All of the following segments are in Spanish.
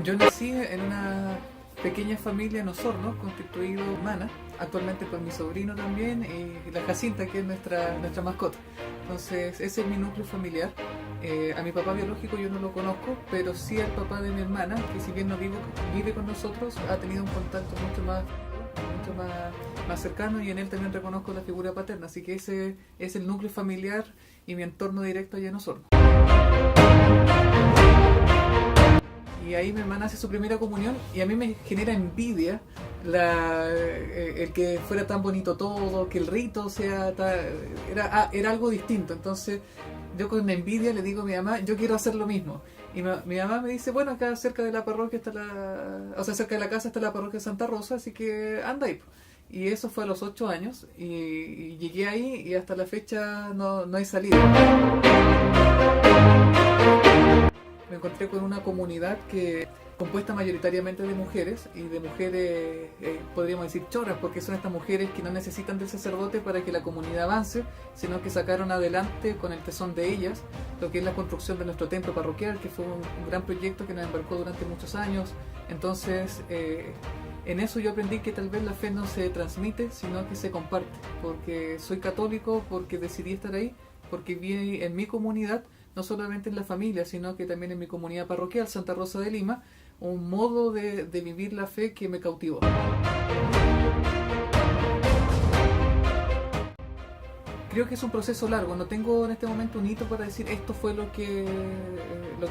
Yo nací en una pequeña familia en Osorno, constituido humana, actualmente por mi sobrino también y la Jacinta, que es nuestra mascota. Entonces, ese es mi núcleo familiar. A mi papá biológico yo no lo conozco, pero sí al papá de mi hermana, que si bien no vive con nosotros, ha tenido un contacto más cercano, y en él también reconozco la figura paterna. Así que ese es el núcleo familiar y mi entorno directo allá en Osorno. Y ahí mi hermana hace su primera comunión y a mí me genera envidia el que fuera tan bonito todo, que el rito era algo distinto. Entonces yo con envidia le digo a mi mamá, yo quiero hacer lo mismo. Y mi mamá me dice, bueno, acá cerca de la parroquia está cerca de la casa está la parroquia de Santa Rosa, así que anda ahí. Y eso fue a los 8 años y llegué ahí y hasta la fecha no hay salida. Me encontré con una comunidad que compuesta mayoritariamente de mujeres, y de mujeres, podríamos decir choras, porque son estas mujeres que no necesitan del sacerdote para que la comunidad avance, sino que sacaron adelante con el tesón de ellas lo que es la construcción de nuestro templo parroquial, que fue un gran proyecto que nos embarcó durante muchos años. Entonces, en eso yo aprendí que tal vez la fe no se transmite, sino que se comparte, porque soy católico, porque decidí estar ahí, porque vi en mi comunidad, no solamente en la familia, sino que también en mi comunidad parroquial, Santa Rosa de Lima, un modo de vivir la fe que me cautivó. Creo que es un proceso largo, no tengo en este momento un hito para decir esto fue lo que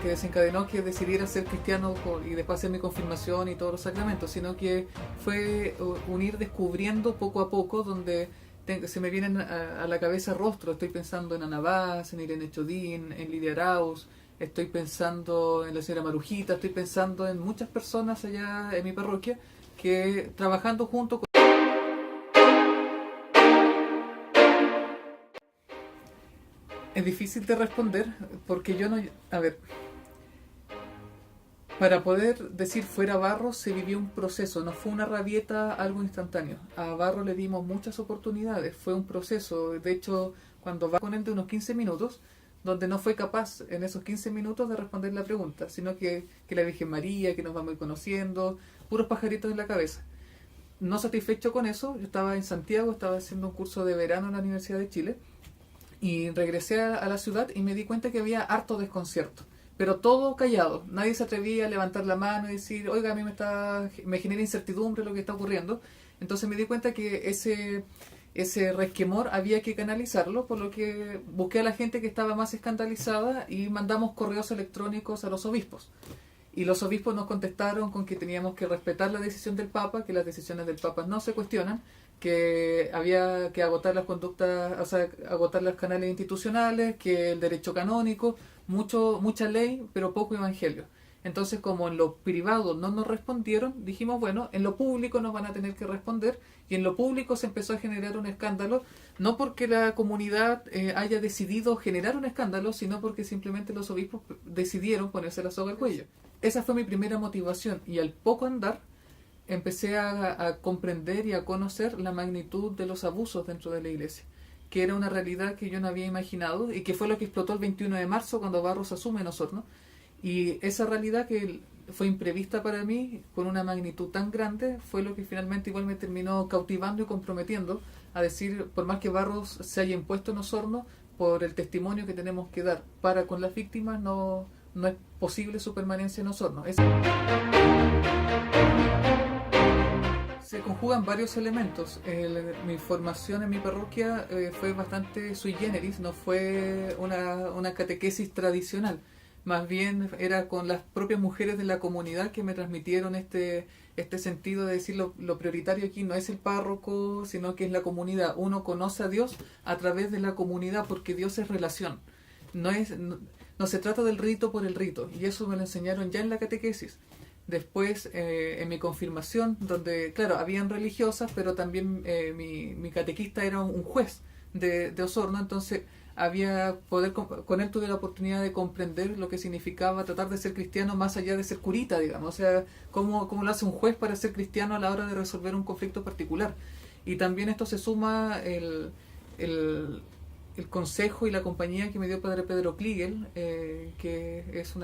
desencadenó que decidiera ser cristiano y después hacer mi confirmación y todos los sacramentos, sino que fue un ir descubriendo poco a poco, donde se me vienen a la cabeza rostros. Estoy pensando en Ana Vaz, en Irene Chodín, en Lidia Arauz, estoy pensando en la señora Marujita, estoy pensando en muchas personas allá en mi parroquia que trabajando junto con... Es difícil de responder porque yo no... A ver, para poder decir fuera Barro se vivió un proceso, no fue una rabieta, algo instantáneo. A Barro le dimos muchas oportunidades, fue un proceso. De hecho, cuando va con él de unos 15 minutos, donde no fue capaz en esos 15 minutos de responder la pregunta, sino que la Virgen María, que nos vamos a ir conociendo, puros pajaritos en la cabeza. No satisfecho con eso, yo estaba en Santiago, estaba haciendo un curso de verano en la Universidad de Chile, y regresé a la ciudad y me di cuenta que había harto desconcierto, pero todo callado. Nadie se atrevía a levantar la mano y decir, oiga, a mí me genera incertidumbre lo que está ocurriendo. Entonces me di cuenta que ese resquemor había que canalizarlo, por lo que busqué a la gente que estaba más escandalizada y mandamos correos electrónicos a los obispos. Y los obispos nos contestaron con que teníamos que respetar la decisión del Papa, que las decisiones del Papa no se cuestionan, que había que agotar las conductas, o sea, agotar los canales institucionales, que el derecho canónico, mucha ley, pero poco evangelio. Entonces, como en lo privado no nos respondieron, dijimos, bueno, en lo público nos van a tener que responder, y en lo público se empezó a generar un escándalo, no porque la comunidad haya decidido generar un escándalo, sino porque simplemente los obispos decidieron ponerse la soga al cuello. Esa fue mi primera motivación, y al poco andar empecé a comprender y a conocer la magnitud de los abusos dentro de la iglesia, que era una realidad que yo no había imaginado y que fue lo que explotó el 21 de marzo cuando Barros asume en Osorno. Y esa realidad que fue imprevista para mí, con una magnitud tan grande, fue lo que finalmente igual me terminó cautivando y comprometiendo a decir, por más que Barros se haya impuesto en Osorno, por el testimonio que tenemos que dar para con las víctimas, no es posible su permanencia en Osorno. Se conjugan varios elementos. Mi formación en mi parroquia fue bastante sui generis, no fue una catequesis tradicional. Más bien era con las propias mujeres de la comunidad que me transmitieron este sentido de decir lo prioritario aquí no es el párroco, sino que es la comunidad. Uno conoce a Dios a través de la comunidad, porque Dios es relación. No se trata del rito por el rito, y eso me lo enseñaron ya en la catequesis. Después, en mi confirmación, donde, claro, habían religiosas, pero también mi catequista era un juez de Osorno, entonces con él tuve la oportunidad de comprender lo que significaba tratar de ser cristiano más allá de ser curita, digamos. O sea, cómo lo hace un juez para ser cristiano a la hora de resolver un conflicto particular. Y también esto se suma el consejo y la compañía que me dio Padre Pedro Kliegel, que es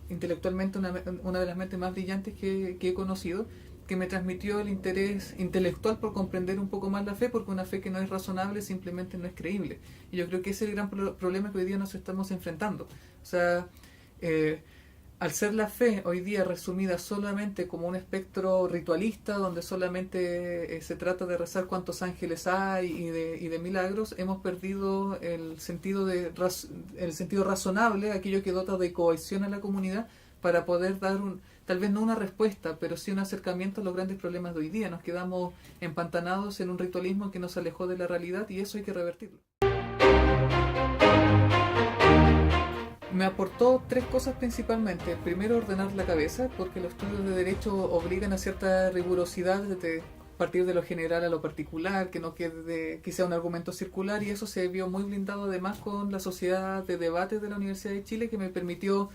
intelectualmente una de las mentes más brillantes que he conocido, que me transmitió el interés intelectual por comprender un poco más la fe, porque una fe que no es razonable simplemente no es creíble. Y yo creo que ese es el gran problema que hoy día nos estamos enfrentando. O sea, al ser la fe hoy día resumida solamente como un espectro ritualista, donde solamente se trata de rezar cuántos ángeles hay y de milagros, hemos perdido el sentido razonable, aquello que dota de cohesión a la comunidad, para poder dar tal vez no una respuesta, pero sí un acercamiento a los grandes problemas de hoy día. Nos quedamos empantanados en un ritualismo que nos alejó de la realidad, y eso hay que revertirlo. Me aportó tres cosas principalmente. Primero, ordenar la cabeza, porque los estudios de derecho obligan a cierta rigurosidad de partir de lo general a lo particular, que no quede, que sea un argumento circular, y eso se vio muy blindado además con la sociedad de debate de la Universidad de Chile, que me permitió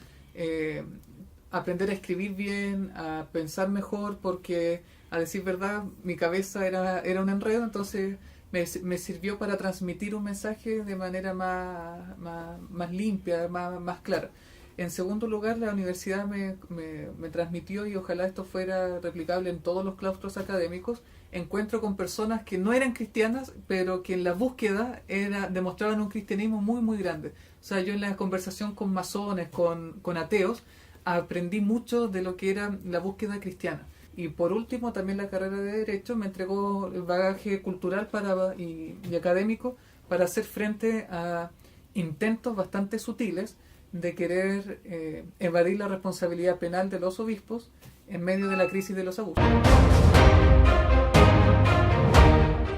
aprender a escribir bien, a pensar mejor, porque a decir verdad mi cabeza era un enredo. Entonces me sirvió para transmitir un mensaje de manera más limpia, más clara. En segundo lugar, la universidad me transmitió, y ojalá esto fuera replicable en todos los claustros académicos, encuentro con personas que no eran cristianas, pero que en la búsqueda demostraban un cristianismo muy grande. O sea, yo en la conversación con masones, con ateos, aprendí mucho de lo que era la búsqueda cristiana. Y por último, también la carrera de Derecho me entregó el bagaje cultural y académico para hacer frente a intentos bastante sutiles de querer evadir la responsabilidad penal de los obispos en medio de la crisis de los abusos.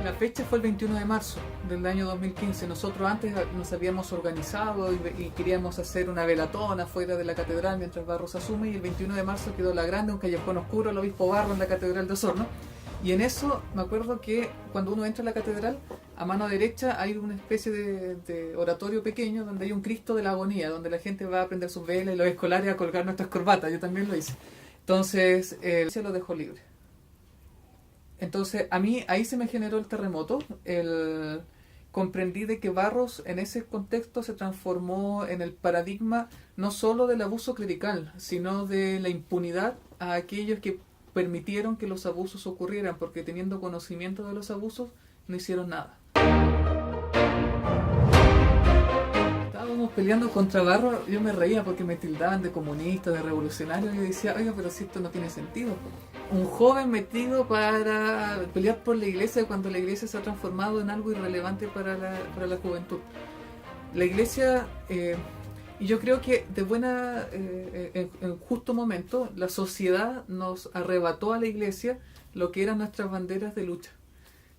La fecha fue el 21 de marzo del año 2015. Nosotros antes nos habíamos organizado y queríamos hacer una velatona fuera de la catedral mientras Barros asume, y el 21 de marzo quedó la grande, un callejón oscuro, el obispo Barro en la catedral de Osorno. Y en eso me acuerdo que cuando uno entra a la catedral, a mano derecha hay una especie de oratorio pequeño donde hay un Cristo de la agonía, donde la gente va a prender sus velas y los escolares a colgar nuestras corbatas. Yo también lo hice. Entonces, se lo dejó libre. Entonces, a mí ahí se me generó el terremoto. Comprendí de que Barros en ese contexto se transformó en el paradigma no solo del abuso clerical, sino de la impunidad a aquellos que permitieron que los abusos ocurrieran, porque teniendo conocimiento de los abusos no hicieron nada. Estábamos peleando contra Barros, yo me reía porque me tildaban de comunista, de revolucionario, y yo decía, oiga, pero si esto no tiene sentido. Un joven metido para pelear por la iglesia cuando la iglesia se ha transformado en algo irrelevante para la juventud. La iglesia, y yo creo que en justo momento, la sociedad nos arrebató a la iglesia lo que eran nuestras banderas de lucha.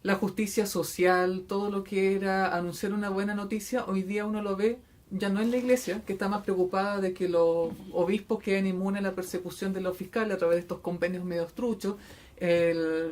La justicia social, todo lo que era anunciar una buena noticia, hoy día uno lo ve ya no en la iglesia, que está más preocupada de que los obispos queden inmunes a la persecución de los fiscales a través de estos convenios medio truchos.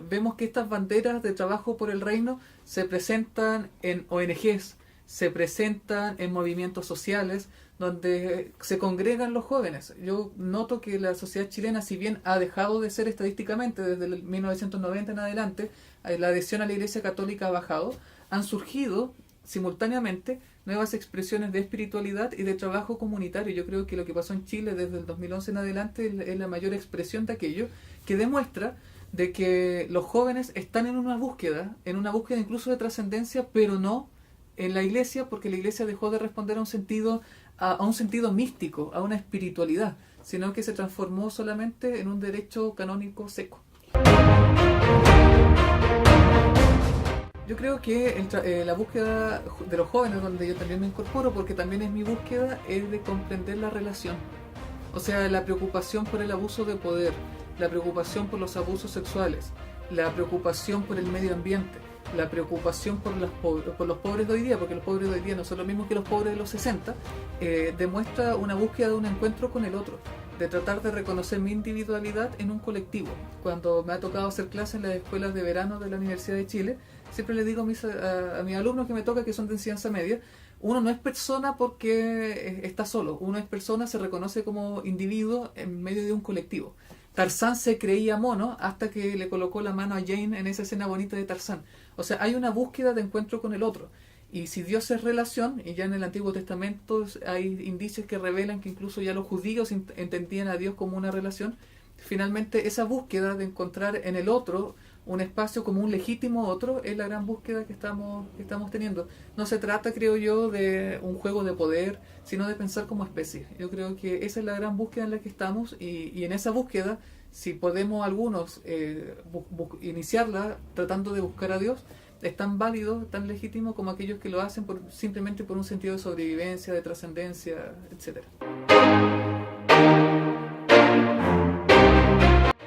Vemos que estas banderas de trabajo por el reino se presentan en ONGs, se presentan en movimientos sociales donde se congregan los jóvenes. Yo noto que la sociedad chilena, si bien ha dejado de ser estadísticamente desde el 1990 en adelante, la adhesión a la Iglesia Católica ha bajado, han surgido simultáneamente nuevas expresiones de espiritualidad y de trabajo comunitario. Yo creo que lo que pasó en Chile desde el 2011 en adelante es la mayor expresión de aquello, que demuestra de que los jóvenes están en una búsqueda incluso de trascendencia, pero no en la iglesia, porque la iglesia dejó de responder a un sentido místico, a una espiritualidad, sino que se transformó solamente en un derecho canónico seco. Yo creo que la búsqueda de los jóvenes, donde yo también me incorporo, porque también es mi búsqueda, es de comprender la relación. O sea, la preocupación por el abuso de poder, la preocupación por los abusos sexuales, la preocupación por el medio ambiente, la preocupación por los pobres de hoy día, porque los pobres de hoy día no son lo mismo que los pobres de los 60, demuestra una búsqueda de un encuentro con el otro, de tratar de reconocer mi individualidad en un colectivo. Cuando me ha tocado hacer clases en las escuelas de verano de la Universidad de Chile, siempre les digo a mis alumnos que me toca, que son de enseñanza media, uno no es persona porque está solo, uno es persona, se reconoce como individuo en medio de un colectivo. Tarzán se creía mono hasta que le colocó la mano a Jane en esa escena bonita de Tarzán. O sea, hay una búsqueda de encuentro con el otro. Y si Dios es relación, y ya en el Antiguo Testamento hay indicios que revelan que incluso ya los judíos entendían a Dios como una relación, finalmente esa búsqueda de encontrar en el otro un espacio como un legítimo otro es la gran búsqueda que estamos teniendo. No se trata, creo yo, de un juego de poder, sino de pensar como especie. Yo creo que esa es la gran búsqueda en la que estamos y en esa búsqueda, si podemos algunos iniciarla tratando de buscar a Dios, es tan válido, tan legítimo como aquellos que lo hacen simplemente por un sentido de sobrevivencia, de trascendencia, etcétera.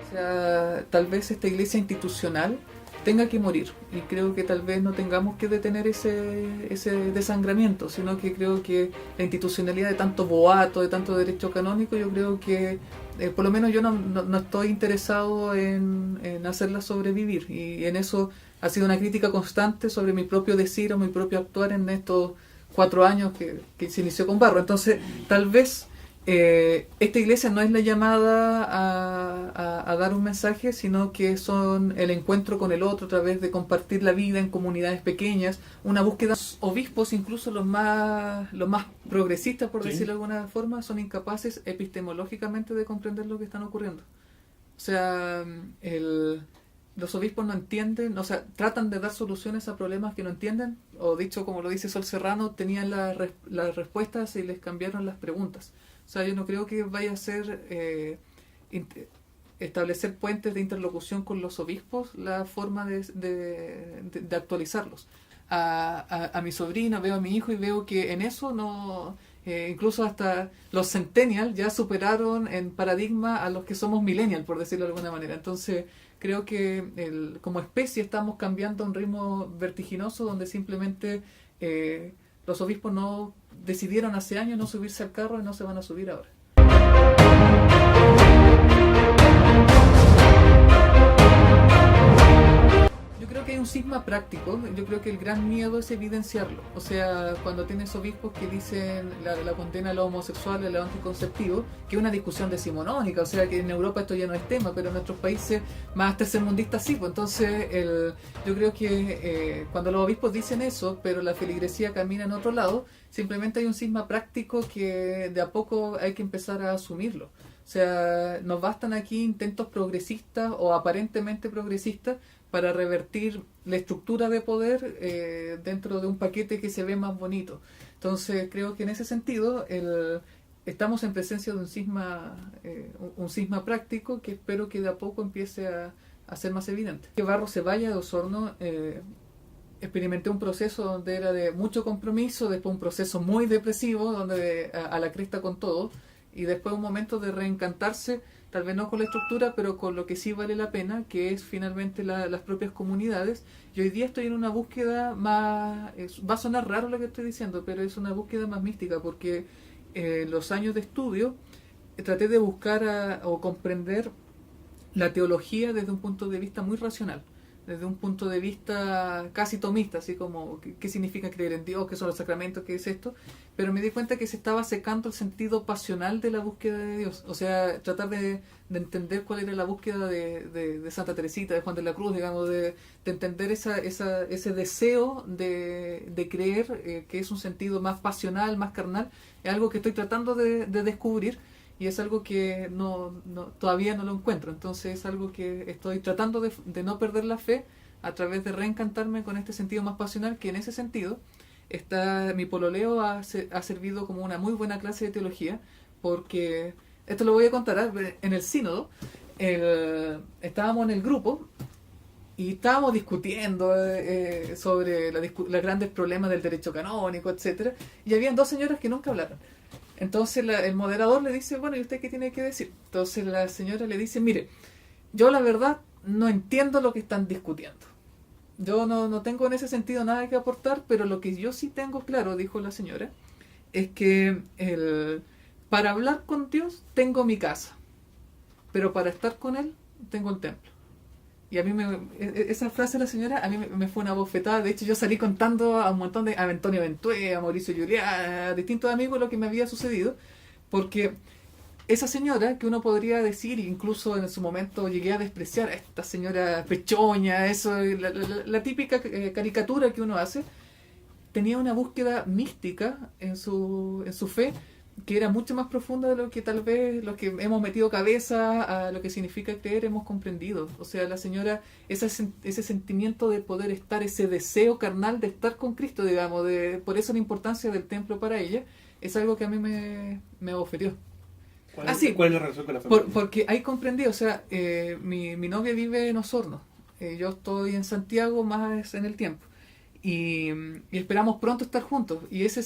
O sea, tal vez esta iglesia institucional tenga que morir y creo que tal vez no tengamos que detener ese desangramiento, sino que creo que la institucionalidad de tanto boato, de tanto derecho canónico, yo creo que por lo menos yo no estoy interesado en hacerla sobrevivir y en eso ha sido una crítica constante sobre mi propio decir o mi propio actuar en estos 4 años que se inició con Barro. Entonces, tal vez esta iglesia no es la llamada a dar un mensaje, sino que son el encuentro con el otro a través de compartir la vida en comunidades pequeñas, una búsqueda. Los obispos, incluso los más progresistas, por decirlo de alguna forma, son incapaces epistemológicamente de comprender lo que están ocurriendo. O sea, los obispos no entienden, o sea, tratan de dar soluciones a problemas que no entienden, o dicho como lo dice Sol Serrano, tenían las respuestas y les cambiaron las preguntas. O sea, yo no creo que vaya a ser establecer puentes de interlocución con los obispos la forma de actualizarlos. A mi sobrina, veo a mi hijo y veo que en eso no... incluso hasta los centennials ya superaron en paradigma a los que somos millennials, por decirlo de alguna manera. Entonces, creo que como especie estamos cambiando a un ritmo vertiginoso donde simplemente los obispos no decidieron hace años no subirse al carro y no se van a subir ahora. Yo creo que hay un cisma práctico, yo creo que el gran miedo es evidenciarlo. O sea, cuando tienes obispos que dicen la condena a los homosexuales, a los anticonceptivos, que es una discusión decimonónica, o sea que en Europa esto ya no es tema, pero en nuestros países más tercermundistas sí. Pues entonces yo creo que cuando los obispos dicen eso, pero la feligresía camina en otro lado, simplemente hay un cisma práctico que de a poco hay que empezar a asumirlo. O sea, nos bastan aquí intentos progresistas o aparentemente progresistas para revertir la estructura de poder dentro de un paquete que se ve más bonito. Entonces creo que en ese sentido estamos en presencia de un cisma práctico que espero que de a poco empiece a ser más evidente. Que Barro se vaya de Osorno, experimenté un proceso donde era de mucho compromiso, después un proceso muy depresivo, donde a la cresta con todo, y después un momento de reencantarse, tal vez no con la estructura, pero con lo que sí vale la pena, que es finalmente las propias comunidades. Y hoy día estoy en una búsqueda más, va a sonar raro lo que estoy diciendo, pero es una búsqueda más mística, porque los años de estudio traté de buscar o comprender la teología desde un punto de vista muy racional, desde un punto de vista casi tomista, así como qué significa creer en Dios, qué son los sacramentos, qué es esto, pero me di cuenta que se estaba secando el sentido pasional de la búsqueda de Dios, o sea, tratar de entender cuál era la búsqueda de Santa Teresita, de Juan de la Cruz, digamos, de entender ese deseo de creer, que es un sentido más pasional, más carnal, es algo que estoy tratando de descubrir. Y es algo que todavía no lo encuentro. Entonces es algo que estoy tratando de no perder la fe a través de reencantarme con este sentido más pasional, que en ese sentido mi pololeo ha servido como una muy buena clase de teología, porque esto lo voy a contar en el sínodo. Estábamos en el grupo y estábamos discutiendo sobre los grandes problemas del derecho canónico, etcétera, y habían 2 señoras que nunca hablaron. Entonces el moderador le dice, bueno, ¿y usted qué tiene que decir? Entonces la señora le dice, mire, yo la verdad no entiendo lo que están discutiendo. Yo no tengo en ese sentido nada que aportar, pero lo que yo sí tengo claro, dijo la señora, es que para hablar con Dios tengo mi casa, pero para estar con Él tengo el templo. Y a mí esa frase de la señora a mí me fue una bofetada. De hecho, yo salí contando a un montón a Antonio Ventué, a Mauricio Juliá, a distintos amigos lo que me había sucedido, porque esa señora, que uno podría decir, incluso en su momento llegué a despreciar a esta señora pechoña, eso, la típica caricatura que uno hace, tenía una búsqueda mística en su fe, que era mucho más profunda de lo que tal vez los que hemos metido cabeza a lo que significa creer hemos comprendido. O sea, la señora, ese sentimiento de poder estar, ese deseo carnal de estar con Cristo, digamos, por eso la importancia del templo para ella, es algo que a mí me ofreció. ¿Cuál es la relación con la familia? Porque ahí comprendí, o sea, mi novia vive en Osorno, yo estoy en Santiago más en el tiempo. Y esperamos pronto estar juntos. Y ese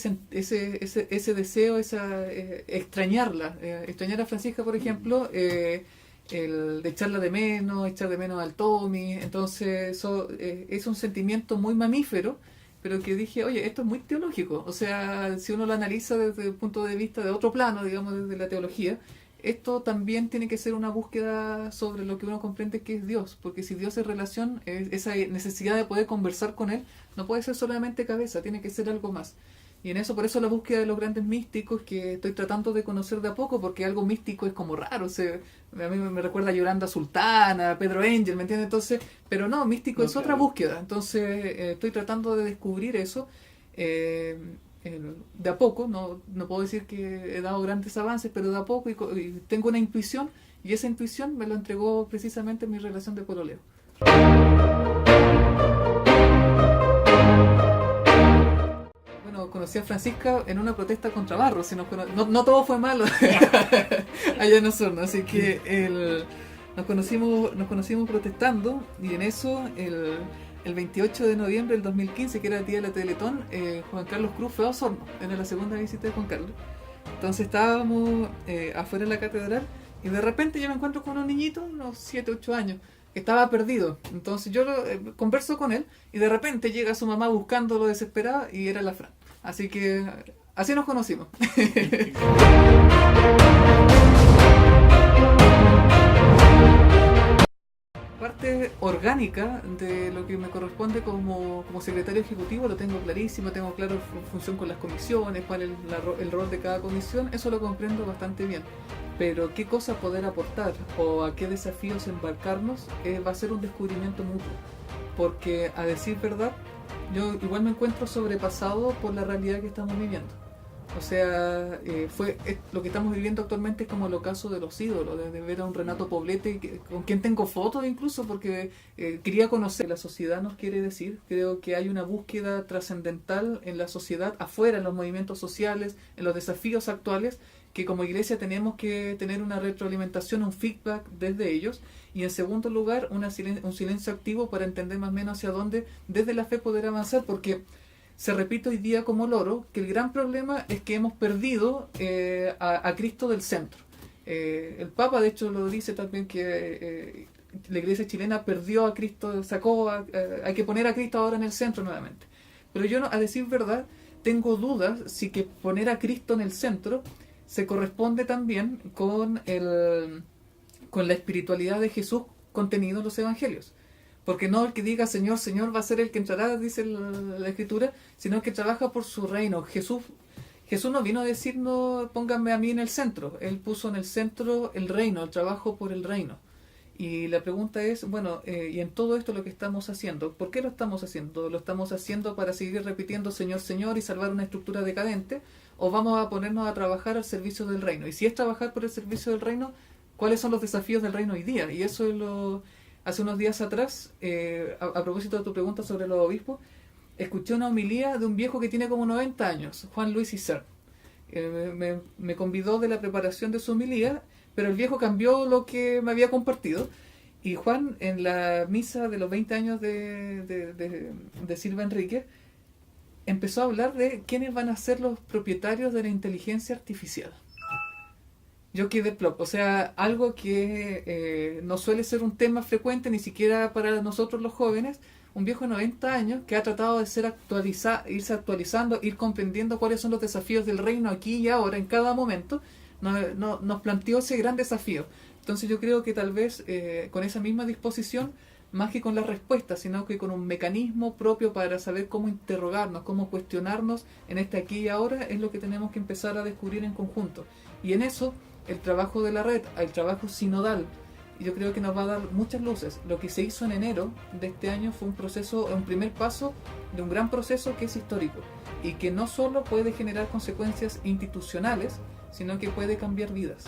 deseo, extrañarla, extrañar a Francisca, por ejemplo, el de echarla de menos, echar de menos al Tommy. Entonces, eso es un sentimiento muy mamífero, pero que dije, oye, esto es muy teológico. O sea, si uno lo analiza desde el punto de vista de otro plano, digamos, desde la teología, esto también tiene que ser una búsqueda sobre lo que uno comprende que es Dios, porque si Dios es relación, esa necesidad de poder conversar con Él no puede ser solamente cabeza, tiene que ser algo más. Y en eso, por eso la búsqueda de los grandes místicos que estoy tratando de conocer de a poco, porque algo místico es como raro, o sea, a mí me recuerda a Yolanda Sultana, a Pedro Angel, ¿me entiendes? Entonces, pero no, místico es otra búsqueda, entonces estoy tratando de descubrir eso. De a poco, no puedo decir que he dado grandes avances, pero de a poco y tengo una intuición, y esa intuición me lo entregó precisamente mi relación de pololeo. Bueno, conocí a Francisca en una protesta contra Barros, no todo fue malo allá en Osorno, así que nos conocimos protestando, y en eso el 28 de noviembre del 2015, que era el día de la Teletón, Juan Carlos Cruz fue a Osorno, era la segunda visita de Juan Carlos. Entonces estábamos afuera de la catedral, y de repente yo me encuentro con un niñito, unos 7, 8 años, que estaba perdido. Entonces yo converso con él, y de repente llega su mamá buscándolo desesperada, y era la Fran. Así que así nos conocimos. Parte orgánica de lo que me corresponde como secretario ejecutivo lo tengo clarísimo, tengo claro función con las comisiones, cuál es el rol de cada comisión, eso lo comprendo bastante bien. Pero qué cosa poder aportar o a qué desafíos embarcarnos va a ser un descubrimiento mutuo. Porque a decir verdad, yo igual me encuentro sobrepasado por la realidad que estamos viviendo. O sea, lo que estamos viviendo actualmente es como el ocaso de los ídolos, de ver a un Renato Poblete, con quien tengo fotos incluso, porque quería conocer la sociedad, nos quiere decir. Creo que hay una búsqueda trascendental en la sociedad, afuera, en los movimientos sociales, en los desafíos actuales, que como iglesia tenemos que tener una retroalimentación, un feedback desde ellos. Y en segundo lugar, un silencio activo para entender más o menos hacia dónde desde la fe poder avanzar, porque se repite hoy día como loro que el gran problema es que hemos perdido a Cristo del centro. El Papa de hecho lo dice también, que la iglesia chilena perdió a Cristo, hay que poner a Cristo ahora en el centro nuevamente. Pero yo, a decir verdad, tengo dudas si que poner a Cristo en el centro se corresponde también con la espiritualidad de Jesús contenido en los evangelios. Porque no el que diga Señor, Señor va a ser el que entrará, dice la Escritura, sino el que trabaja por su reino. Jesús no vino a decirnos pónganme a mí en el centro. Él puso en el centro el reino, el trabajo por el reino. Y la pregunta es, bueno, y en todo esto lo que estamos haciendo, ¿por qué lo estamos haciendo? ¿Lo estamos haciendo para seguir repitiendo Señor, Señor y salvar una estructura decadente? ¿O vamos a ponernos a trabajar al servicio del reino? Y si es trabajar por el servicio del reino, ¿cuáles son los desafíos del reino hoy día? Y eso es hace unos días atrás, a propósito de tu pregunta sobre los obispos, escuché una homilía de un viejo que tiene como 90 años, Juan Luis Isern. Me convidó de la preparación de su homilía, pero el viejo cambió lo que me había compartido. Y Juan, en la misa de los 20 años de Silva Enrique, empezó a hablar de quiénes van a ser los propietarios de la inteligencia artificial. Yo quedé plop, o sea, algo que no suele ser un tema frecuente ni siquiera para nosotros los jóvenes. Un viejo de 90 años que ha tratado de irse actualizando, ir comprendiendo cuáles son los desafíos del reino aquí y ahora, en cada momento, nos planteó ese gran desafío. Entonces yo creo que tal vez con esa misma disposición, más que con las respuestas, sino que con un mecanismo propio para saber cómo interrogarnos, cómo cuestionarnos en este aquí y ahora, es lo que tenemos que empezar a descubrir en conjunto. Y en eso, el trabajo de la red, el trabajo sinodal, yo creo que nos va a dar muchas luces. Lo que se hizo en enero de este año fue un primer paso de un gran proceso que es histórico y que no solo puede generar consecuencias institucionales, sino que puede cambiar vidas.